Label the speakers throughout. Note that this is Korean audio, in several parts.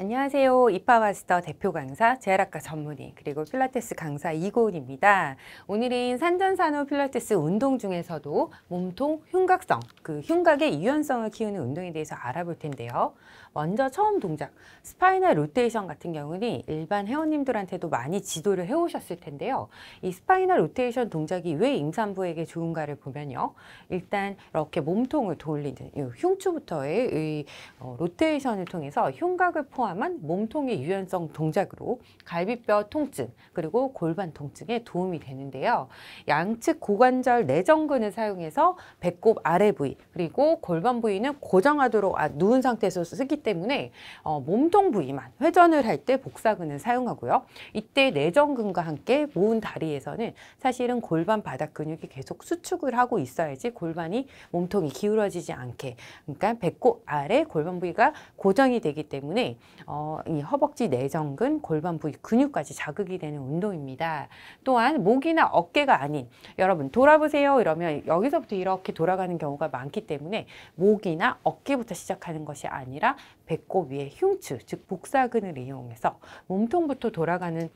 Speaker 1: 안녕하세요. 이파마스터 대표 강사, 재활학과 전문의, 그리고 필라테스 강사 이고은입니다. 오늘은 산전산후 필라테스 운동 중에서도 몸통 흉곽성, 그 흉곽의 유연성을 키우는 운동에 대해서 알아볼 텐데요. 먼저 처음 동작, 스파이널 로테이션 같은 경우는 일반 회원님들한테도 많이 지도를 해오셨을 텐데요. 이 스파이널 로테이션 동작이 왜 임산부에게 좋은가를 보면요. 일단 이렇게 몸통을 돌리는 이 흉추부터의 로테이션을 통해서 흉곽을 포함한 몸통의 유연성 동작으로 갈비뼈 통증 그리고 골반 통증에 도움이 되는데요. 양측 고관절 내전근을 사용해서 배꼽 아래 부위 그리고 골반 부위는 고정하도록 누운 상태에서 쓰기 때문에 몸통 부위만 회전을 할 때 복사근을 사용하고요. 이때 내전근과 함께 모은 다리에서는 사실은 골반 바닥 근육이 계속 수축을 하고 있어야지 골반이 몸통이 기울어지지 않게, 그러니까 배꼽 아래 골반 부위가 고정이 되기 때문에 이 허벅지 내전근, 골반 부위 근육까지 자극이 되는 운동입니다. 또한 목이나 어깨가 아닌, 여러분 돌아보세요 이러면 여기서부터 이렇게 돌아가는 경우가 많기 때문에 목이나 어깨부터 시작하는 것이 아니라 배꼽 위에 흉추, 즉 복사근을 이용해서 몸통부터 돌아가는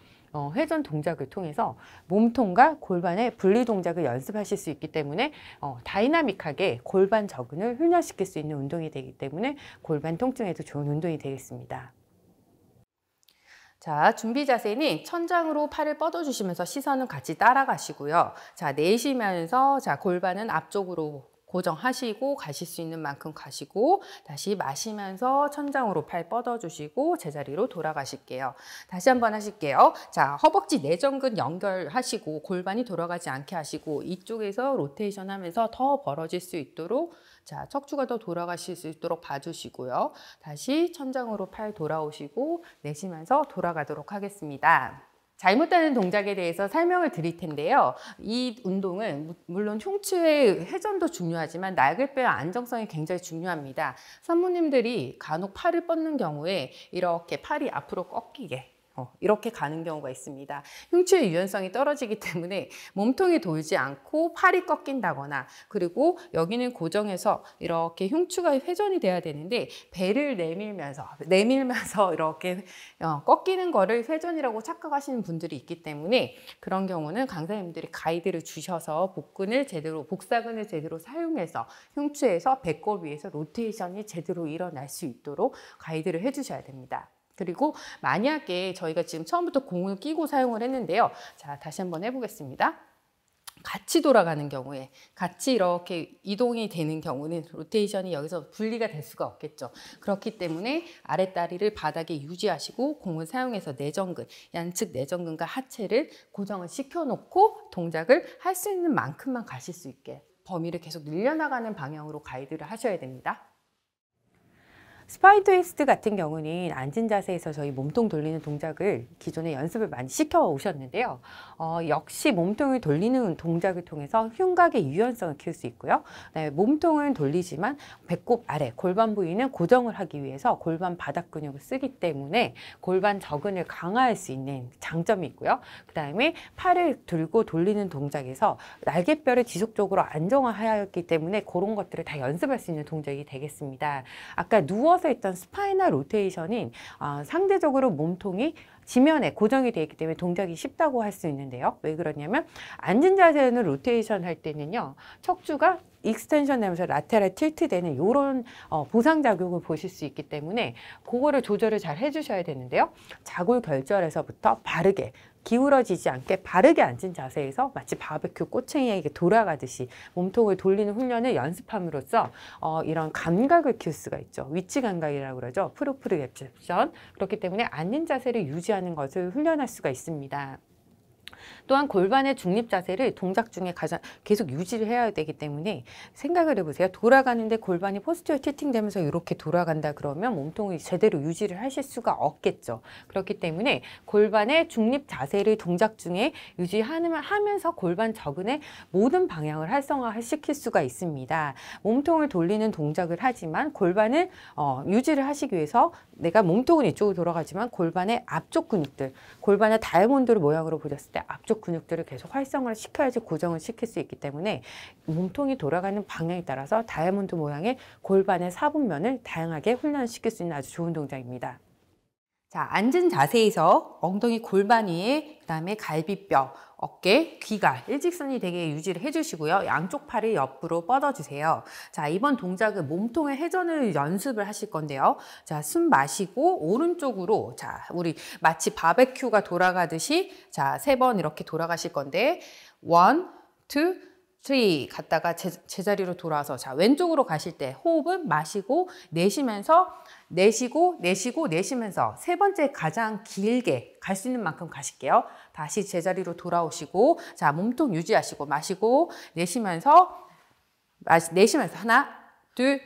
Speaker 1: 회전 동작을 통해서 몸통과 골반의 분리 동작을 연습하실 수 있기 때문에 다이나믹하게 골반 저근을 훈련시킬 수 있는 운동이 되기 때문에 골반 통증에도 좋은 운동이 되겠습니다. 자, 준비 자세는 천장으로 팔을 뻗어주시면서 시선은 같이 따라가시고요. 자, 내쉬면서 골반은 앞쪽으로 고정하시고 가실 수 있는 만큼 가시고 다시 마시면서 천장으로 팔 뻗어주시고 제자리로 돌아가실게요. 다시 한번 하실게요. 자, 허벅지 내전근 연결하시고 골반이 돌아가지 않게 하시고 이쪽에서 로테이션 하면서 더 벌어질 수 있도록, 자, 척추가 더 돌아가실 수 있도록 봐주시고요. 다시 천장으로 팔 돌아오시고 내쉬면서 돌아가도록 하겠습니다. 잘못되는 동작에 대해서 설명을 드릴 텐데요. 이 운동은 물론 흉추의 회전도 중요하지만 날개뼈의 안정성이 굉장히 중요합니다. 산모님들이 간혹 팔을 뻗는 경우에 이렇게 팔이 앞으로 꺾이게 이렇게 가는 경우가 있습니다. 흉추의 유연성이 떨어지기 때문에 몸통이 돌지 않고 팔이 꺾인다거나, 그리고 여기는 고정해서 이렇게 흉추가 회전이 돼야 되는데 배를 내밀면서 이렇게 꺾이는 거를 회전이라고 착각하시는 분들이 있기 때문에 그런 경우는 강사님들이 가이드를 주셔서 복사근을 제대로 사용해서 흉추에서 배꼽 위에서 로테이션이 제대로 일어날 수 있도록 가이드를 해주셔야 됩니다. 그리고 만약에 저희가 지금 처음부터 공을 끼고 사용을 했는데요. 자, 다시 한번 해보겠습니다. 같이 돌아가는 경우에, 같이 이렇게 이동이 되는 경우는 로테이션이 여기서 분리가 될 수가 없겠죠. 그렇기 때문에 아랫다리를 바닥에 유지하시고 공을 사용해서 내전근, 양측 내전근과 하체를 고정을 시켜놓고 동작을 할 수 있는 만큼만 가실 수 있게 범위를 계속 늘려나가는 방향으로 가이드를 하셔야 됩니다. 스파인 트위스트 같은 경우는 앉은 자세에서 저희 몸통 돌리는 동작을 기존에 연습을 많이 시켜 오셨는데요. 역시 몸통을 돌리는 동작을 통해서 흉곽의 유연성을 키울 수 있고요. 네, 몸통은 돌리지만 배꼽 아래 골반 부위는 고정을 하기 위해서 골반 바닥 근육을 쓰기 때문에 골반 저근을 강화할 수 있는 장점이 있고요. 그 다음에 팔을 들고 돌리는 동작에서 날개뼈를 지속적으로 안정화하였기 때문에 그런 것들을 다 연습할 수 있는 동작이 되겠습니다. 아까 누워서 했던 스파이널 로테이션은 상대적으로 몸통이 지면에 고정이 되어 있기 때문에 동작이 쉽다고 할 수 있는데요. 왜 그러냐면 앉은 자세는 로테이션 할 때는요, 척추가 익스텐션 되면서 라테랄 틸트 되는 이런 보상작용을 보실 수 있기 때문에 그거를 조절을 잘 해주셔야 되는데요. 자골 결절에서부터 바르게 기울어지지 않게 바르게 앉은 자세에서 마치 바베큐 꼬챙이에게 돌아가듯이 몸통을 돌리는 훈련을 연습함으로써 이런 감각을 키울 수가 있죠. 위치 감각이라고 그러죠. 프로프리셉션. 그렇기 때문에 앉는 자세를 유지하는 것을 훈련할 수가 있습니다. 또한 골반의 중립 자세를 동작 중에 계속 유지를 해야 되기 때문에 생각을 해보세요. 돌아가는데 골반이 포스처 티팅되면서 이렇게 돌아간다 그러면 몸통을 제대로 유지를 하실 수가 없겠죠. 그렇기 때문에 골반의 중립 자세를 동작 중에 유지하면서 골반 저근의 모든 방향을 활성화시킬 수가 있습니다. 몸통을 돌리는 동작을 하지만 골반을 유지를 하시기 위해서 내가 몸통은 이쪽으로 돌아가지만 골반의 앞쪽 근육들, 골반의 다이아몬드 모양으로 그렸을 때 앞쪽 근육들을 계속 활성화를 시켜야지 고정을 시킬 수 있기 때문에 몸통이 돌아가는 방향에 따라서 다이아몬드 모양의 골반의 사분면을 다양하게 훈련시킬 수 있는 아주 좋은 동작입니다. 자, 앉은 자세에서 엉덩이 골반 위에, 그다음에 갈비뼈, 어깨, 귀가 일직선이 되게 유지를 해주시고요. 양쪽 팔을 옆으로 뻗어주세요. 자, 이번 동작은 몸통의 회전을 연습을 하실 건데요. 자, 숨 마시고 오른쪽으로, 자, 우리 마치 바베큐가 돌아가듯이, 자, 3번 이렇게 돌아가실 건데, 1, 2, 3 갔다가 제자리로 돌아와서, 자, 왼쪽으로 가실 때 호흡은 마시고 내쉬면서, 내쉬고 내쉬고 내쉬면서 3번째 가장 길게 갈 수 있는 만큼 가실게요. 다시 제자리로 돌아오시고, 자, 몸통 유지하시고 마시고 내쉬면서, 내쉬면서 하나, 둘,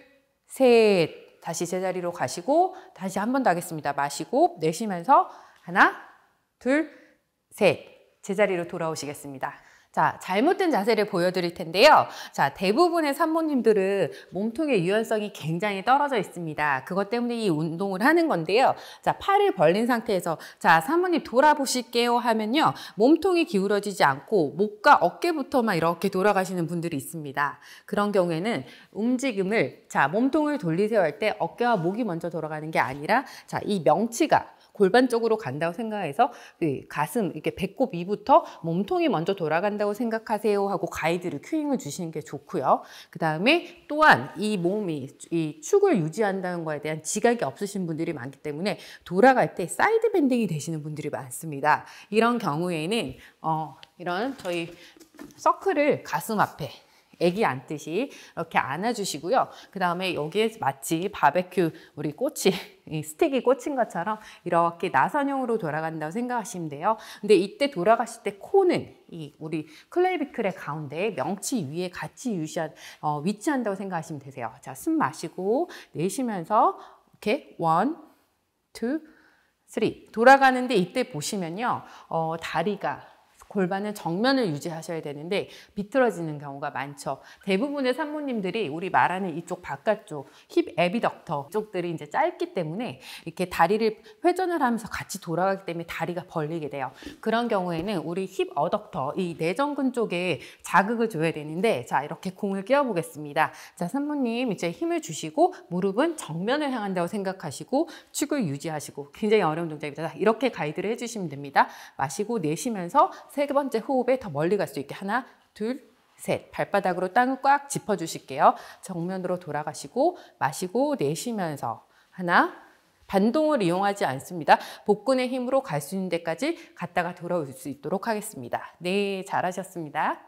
Speaker 1: 셋. 다시 제자리로 가시고, 다시 한 번 더 하겠습니다. 마시고 내쉬면서 하나, 둘, 셋. 제자리로 돌아오시겠습니다. 자, 잘못된 자세를 보여드릴 텐데요. 자, 대부분의 산모님들은 몸통의 유연성이 굉장히 떨어져 있습니다. 그것 때문에 이 운동을 하는 건데요. 자, 팔을 벌린 상태에서, 자, 산모님 돌아보실게요 하면요. 몸통이 기울어지지 않고 목과 어깨부터만 이렇게 돌아가시는 분들이 있습니다. 그런 경우에는 움직임을, 자, 몸통을 돌리세요 할 때 어깨와 목이 먼저 돌아가는 게 아니라, 자, 이 명치가 골반 쪽으로 간다고 생각해서 가슴, 이렇게 배꼽 위부터 몸통이 먼저 돌아간다고 생각하세요 하고 가이드를, 큐잉을 주시는 게 좋고요. 그 다음에 또한 이 몸이 이 축을 유지한다는 거에 대한 지각이 없으신 분들이 많기 때문에 돌아갈 때 사이드 밴딩이 되시는 분들이 많습니다. 이런 경우에는 이런 저희 서클을 가슴 앞에 애기 앉듯이 이렇게 안아주시고요. 그 다음에 여기에 마치 바베큐 우리 꼬치, 스틱이 꽂힌 것처럼 이렇게 나선형으로 돌아간다고 생각하시면 돼요. 근데 이때 돌아가실 때 코는 이 우리 클레이비클의 가운데 명치 위에 같이 위치한다고 생각하시면 되세요. 자, 숨 마시고 내쉬면서 이렇게 1, 2, 3 돌아가는데, 이때 보시면요. 다리가, 골반은 정면을 유지하셔야 되는데 비틀어지는 경우가 많죠. 대부분의 산모님들이 우리 말하는 이쪽 바깥쪽 힙 에비덕터 이쪽들이 이제 짧기 때문에 이렇게 다리를 회전을 하면서 같이 돌아가기 때문에 다리가 벌리게 돼요. 그런 경우에는 우리 힙 어덕터, 이 내전근 쪽에 자극을 줘야 되는데, 자, 이렇게 공을 끼워 보겠습니다. 자, 산모님 이제 힘을 주시고 무릎은 정면을 향한다고 생각하시고 축을 유지하시고, 굉장히 어려운 동작입니다. 이렇게 가이드를 해주시면 됩니다. 마시고 내쉬면서 3번째 호흡에 더 멀리 갈 수 있게 하나, 둘, 셋. 발바닥으로 땅을 꽉 짚어주실게요. 정면으로 돌아가시고 마시고 내쉬면서 하나, 반동을 이용하지 않습니다. 복근의 힘으로 갈 수 있는 데까지 갔다가 돌아올 수 있도록 하겠습니다. 네, 잘하셨습니다.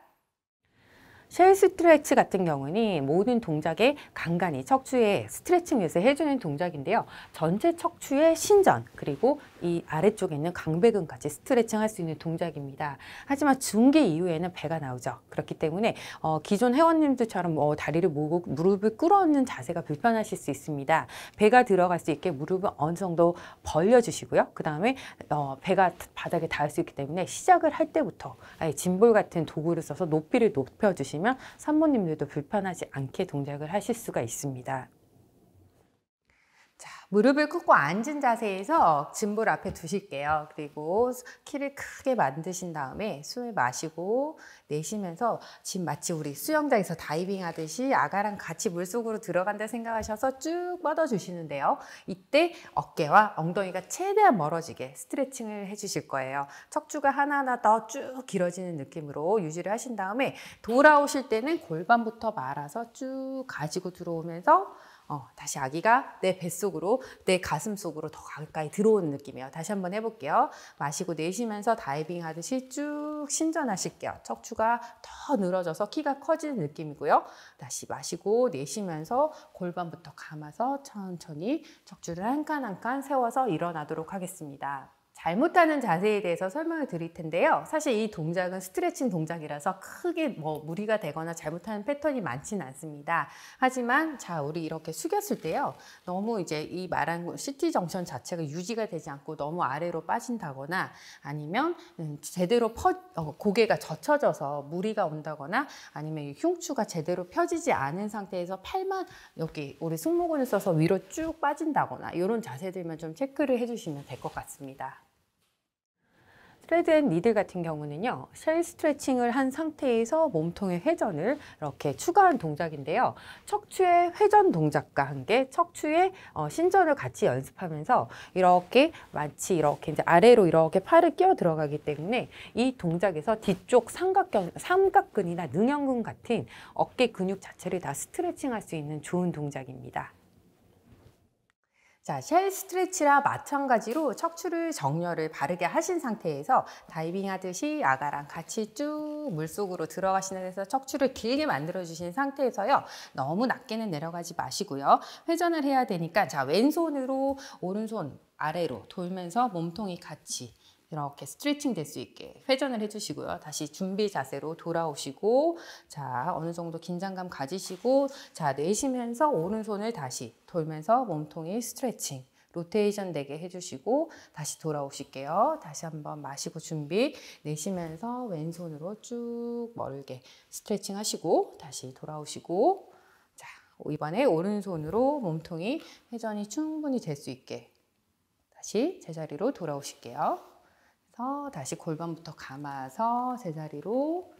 Speaker 1: 쉘 스트레치 같은 경우는 모든 동작에 간간히 척추에 스트레칭 위해서 해주는 동작인데요. 전체 척추의 신전, 그리고 이 아래쪽에 있는 강배근까지 스트레칭 할 수 있는 동작입니다. 하지만 중기 이후에는 배가 나오죠. 그렇기 때문에 기존 회원님들처럼 다리를 모으고 무릎을 끌어얹는 자세가 불편하실 수 있습니다. 배가 들어갈 수 있게 무릎을 어느 정도 벌려주시고요. 그 다음에 배가 바닥에 닿을 수 있기 때문에 시작을 할 때부터 짐볼 같은 도구를 써서 높이를 높여주시면 산모님들도 불편하지 않게 동작을 하실 수가 있습니다. 자, 무릎을 꿇고 앉은 자세에서 짐볼 앞에 두실게요. 그리고 키를 크게 만드신 다음에 숨을 마시고 내쉬면서 지금 마치 우리 수영장에서 다이빙 하듯이 아가랑 같이 물속으로 들어간다 생각하셔서 쭉 뻗어주시는데요. 이때 어깨와 엉덩이가 최대한 멀어지게 스트레칭을 해주실 거예요. 척추가 하나하나 더 쭉 길어지는 느낌으로 유지를 하신 다음에 돌아오실 때는 골반부터 말아서 쭉 가지고 들어오면서 다시 아기가 내 뱃속으로, 내 가슴 속으로 더 가까이 들어오는 느낌이에요. 다시 한번 해볼게요. 마시고 내쉬면서 다이빙 하듯이 쭉 신전하실게요. 척추가 더 늘어져서 키가 커지는 느낌이고요. 다시 마시고 내쉬면서 골반부터 감아서 천천히 척추를 한 칸 한 칸 세워서 일어나도록 하겠습니다. 잘못하는 자세에 대해서 설명을 드릴 텐데요. 사실 이 동작은 스트레칭 동작이라서 크게 무리가 되거나 잘못하는 패턴이 많지는 않습니다. 하지만 자, 우리 이렇게 숙였을 때요. 너무 이제 이 말한 CT 정션 자체가 유지가 되지 않고 너무 아래로 빠진다거나, 아니면 제대로 고개가 젖혀져서 무리가 온다거나, 아니면 흉추가 제대로 펴지지 않은 상태에서 팔만 여기 우리 승모근을 써서 위로 쭉 빠진다거나, 이런 자세들만 좀 체크를 해주시면 될 것 같습니다. 스트레드 앤 니들 같은 경우는요, 쉘 스트레칭을 한 상태에서 몸통의 회전을 이렇게 추가한 동작인데요. 척추의 회전 동작과 함께 척추의 신전을 같이 연습하면서 이렇게 마치 이렇게 이제 아래로 이렇게 팔을 끼워 들어가기 때문에 이 동작에서 뒤쪽 삼각근이나 능형근 같은 어깨 근육 자체를 다 스트레칭할 수 있는 좋은 동작입니다. 자, 쉘 스트레치라 마찬가지로 척추를 정렬을 바르게 하신 상태에서 다이빙 하듯이 아가랑 같이 쭉 물속으로 들어가시는 데서 척추를 길게 만들어 주신 상태에서요. 너무 낮게는 내려가지 마시고요. 회전을 해야 되니까 자, 왼손으로 오른손 아래로 돌면서 몸통이 같이 이렇게 스트레칭 될 수 있게 회전을 해주시고요. 다시 준비 자세로 돌아오시고, 자, 어느 정도 긴장감 가지시고, 자, 내쉬면서 오른손을 다시 돌면서 몸통이 스트레칭, 로테이션 되게 해주시고, 다시 돌아오실게요. 다시 한번 마시고 준비, 내쉬면서 왼손으로 쭉 멀게 스트레칭 하시고, 다시 돌아오시고, 자, 이번에 오른손으로 몸통이 회전이 충분히 될 수 있게 다시 제자리로 돌아오실게요. 다시 골반부터 감아서 제자리로.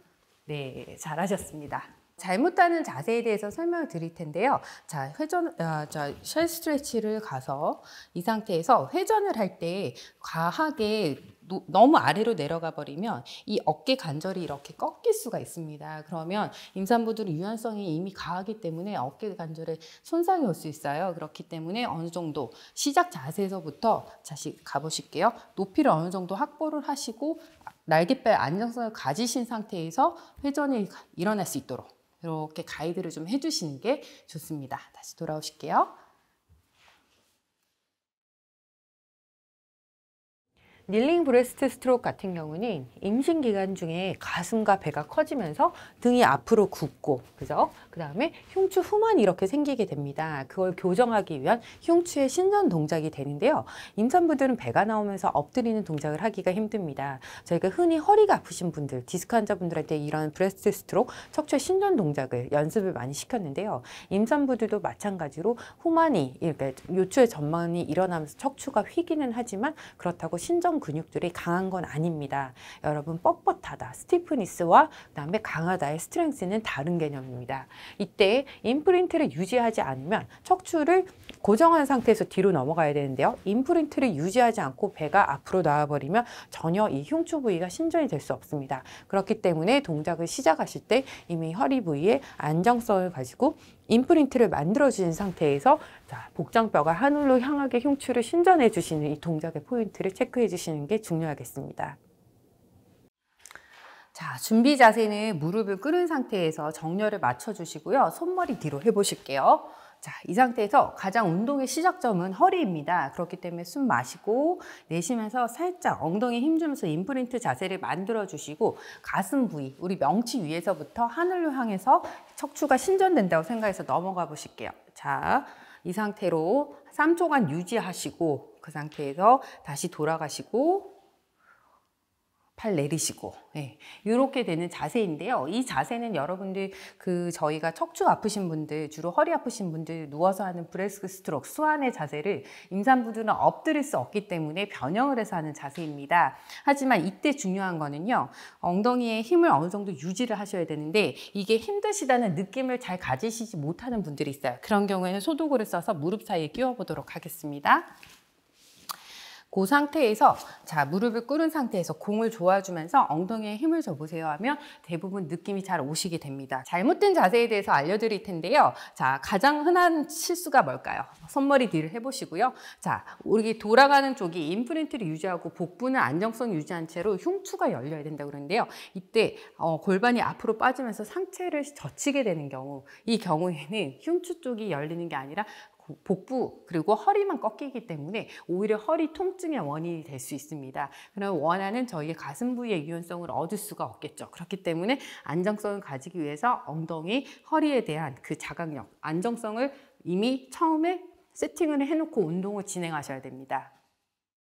Speaker 1: 네, 잘하셨습니다. 잘못하는 자세에 대해서 설명을 드릴 텐데요. 자, 쉘 스트레치를 가서 이 상태에서 회전을 할 때 과하게 너무 아래로 내려가 버리면 이 어깨 관절이 이렇게 꺾일 수가 있습니다. 그러면 임산부들은 유연성이 이미 강하기 때문에 어깨 관절에 손상이 올 수 있어요. 그렇기 때문에 어느 정도 시작 자세에서부터 다시 가보실게요. 높이를 어느 정도 확보를 하시고 날개뼈 안정성을 가지신 상태에서 회전이 일어날 수 있도록 이렇게 가이드를 좀 해주시는 게 좋습니다. 다시 돌아오실게요. 닐링 브레스트 스트로크 같은 경우는 임신 기간 중에 가슴과 배가 커지면서 등이 앞으로 굽고, 그죠? 그 다음에 흉추 후만이 이렇게 생기게 됩니다. 그걸 교정하기 위한 흉추의 신전 동작이 되는데요. 임산부들은 배가 나오면서 엎드리는 동작을 하기가 힘듭니다. 저희가 흔히 허리가 아프신 분들, 디스크 환자분들한테 이런 브레스트 스트로크, 척추의 신전 동작을 연습을 많이 시켰는데요. 임산부들도 마찬가지로 후만이, 이렇게 요추의 전만이 일어나면서 척추가 휘기는 하지만 그렇다고 신전 근육들이 강한 건 아닙니다. 여러분, 뻣뻣하다, 스티프니스와 그다음에 강하다의 스트렝스는 다른 개념입니다. 이때 임프린트를 유지하지 않으면 척추를 고정한 상태에서 뒤로 넘어가야 되는데요. 임프린트를 유지하지 않고 배가 앞으로 나와버리면 전혀 이 흉추 부위가 신전이 될 수 없습니다. 그렇기 때문에 동작을 시작하실 때 이미 허리 부위에 안정성을 가지고 임프린트를 만들어주신 상태에서 자, 복장뼈가 하늘로 향하게 흉추를 신전해 주시는 이 동작의 포인트를 체크해 주시는 게 중요하겠습니다. 자, 준비 자세는 무릎을 꿇은 상태에서 정렬을 맞춰 주시고요. 손머리 뒤로 해보실게요. 자, 이 상태에서 가장 운동의 시작점은 허리입니다. 그렇기 때문에 숨 마시고 내쉬면서 살짝 엉덩이 힘주면서 임프린트 자세를 만들어 주시고 가슴 부위, 우리 명치 위에서부터 하늘로 향해서 척추가 신전된다고 생각해서 넘어가 보실게요. 자, 이 상태로 3초간 유지하시고 그 상태에서 다시 돌아가시고 팔 내리시고, 네, 이렇게 되는 자세인데요. 이 자세는 여러분들 저희가 척추 아프신 분들, 주로 허리 아프신 분들 누워서 하는 브레스트 스트로크, 수완의 자세를 임산부들은 엎드릴 수 없기 때문에 변형을 해서 하는 자세입니다. 하지만 이때 중요한 거는요, 엉덩이에 힘을 어느 정도 유지를 하셔야 되는데 이게 힘드시다는 느낌을 잘 가지시지 못하는 분들이 있어요. 그런 경우에는 소도구를 써서 무릎 사이에 끼워 보도록 하겠습니다. 그 상태에서 자, 무릎을 꿇은 상태에서 공을 조아주면서 엉덩이에 힘을 줘보세요 하면 대부분 느낌이 잘 오시게 됩니다. 잘못된 자세에 대해서 알려드릴 텐데요. 자, 가장 흔한 실수가 뭘까요? 손머리 뒤를 해보시고요. 자, 우리 돌아가는 쪽이 임프린트를 유지하고 복부는 안정성 유지한 채로 흉추가 열려야 된다고 그러는데요. 이때 골반이 앞으로 빠지면서 상체를 젖히게 되는 경우, 이 경우에는 흉추 쪽이 열리는 게 아니라 복부 그리고 허리만 꺾이기 때문에 오히려 허리 통증의 원인이 될 수 있습니다. 그럼 원하는 저희의 가슴 부위의 유연성을 얻을 수가 없겠죠. 그렇기 때문에 안정성을 가지기 위해서 엉덩이, 허리에 대한 그 자각력, 안정성을 이미 처음에 세팅을 해놓고 운동을 진행하셔야 됩니다.